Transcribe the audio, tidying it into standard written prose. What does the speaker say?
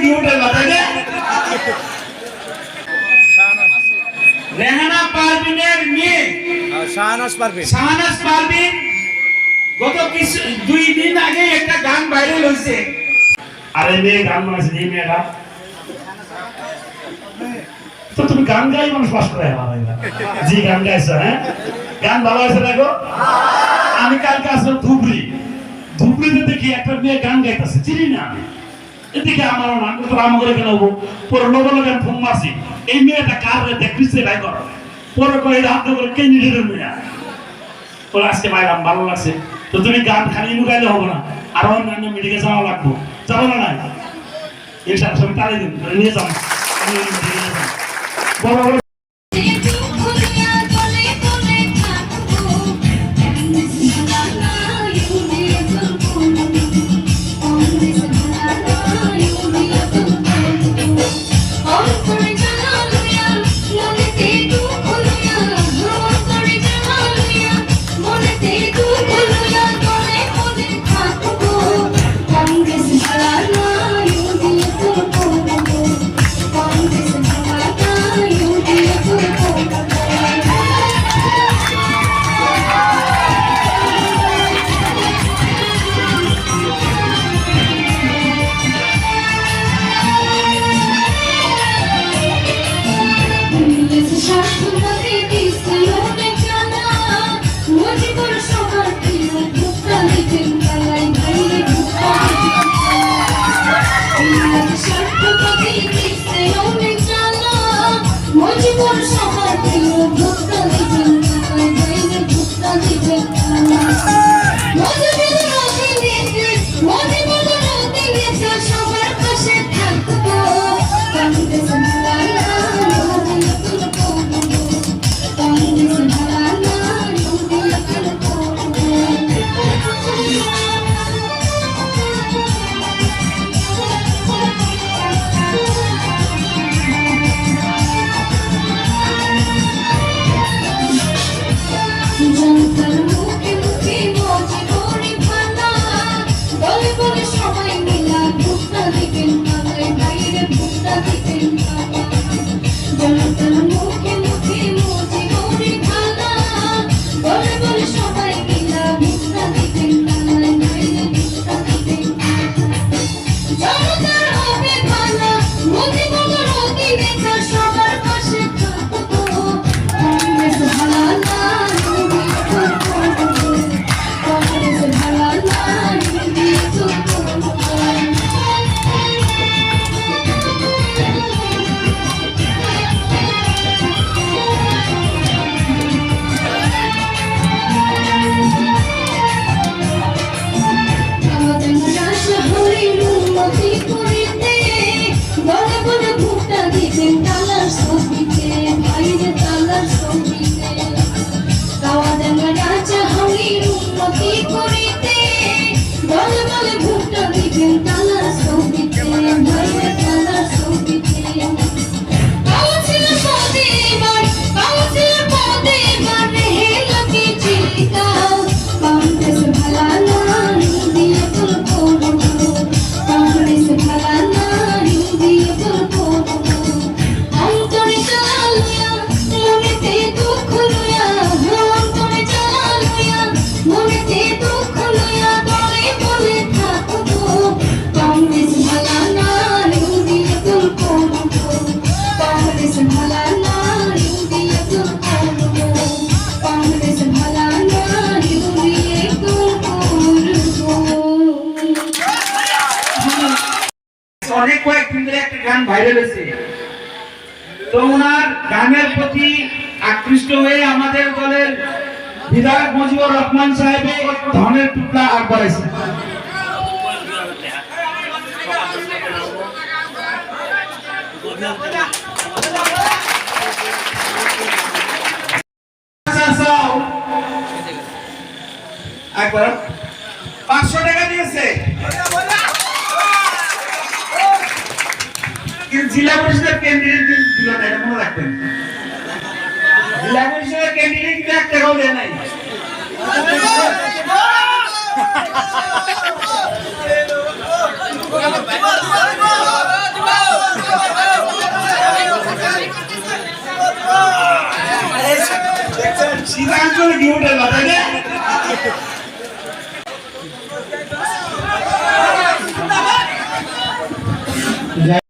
কি উঠে বাতাই না রেহানা পারভিনের মেয়ে শাহনাজ পারভিন গত কিছু 2 দিন আগে একটা গান ভাইরাল হয়েছে। আরে মেয়ে গান বানাইছে এই মেয়েটা তো তুমি গান গাই মানুষ পাস করে জি গান গাইছো হ্যাঁ গান ভালো হয়েছে দেখো। আমি কালকে আসলে ধুবড়িতে দেখি একটা মেয়ে গান গাইতেছে চিনি না আমি এদিকে আমারও নাম তো রাম করে কেন হবো পরে নবল গান ফোন মারছি এই মেয়েটা কার রে দেখবিছে ভাই করো পরে কই হাত করে ক্যান্ডিডেটের মেয়ে পরে আজকে মাইলাম ভালো লাগছে। তো তুমি গান খালি গাইলে হবে না আরো অন্যান্য মেডিকেল যাওয়া লাগবো যাবো না নাই ইনশাআল্লাহ সব তাড়িয়ে দিন নিয়ে যাবো বড় বড় অনেক কয়েকদিন ধরে একটা গান ভাইরাল হয়েছে। তো ওনার গানের প্রতি আকৃষ্ট হয়ে আমাদের দলের বিধায়ক মুজিবুর রহমান সাহেব ধনের টুকরা আগ বাড়াইছে। একবার 500 টাকা দিয়েছে जिला परिषद कैंडिडेट दिला था ना मत रखते जिला परिषद कैंडिडेट की एक टका देना ही সিদ্ধান্ত করে কি উঠে বাতাই রে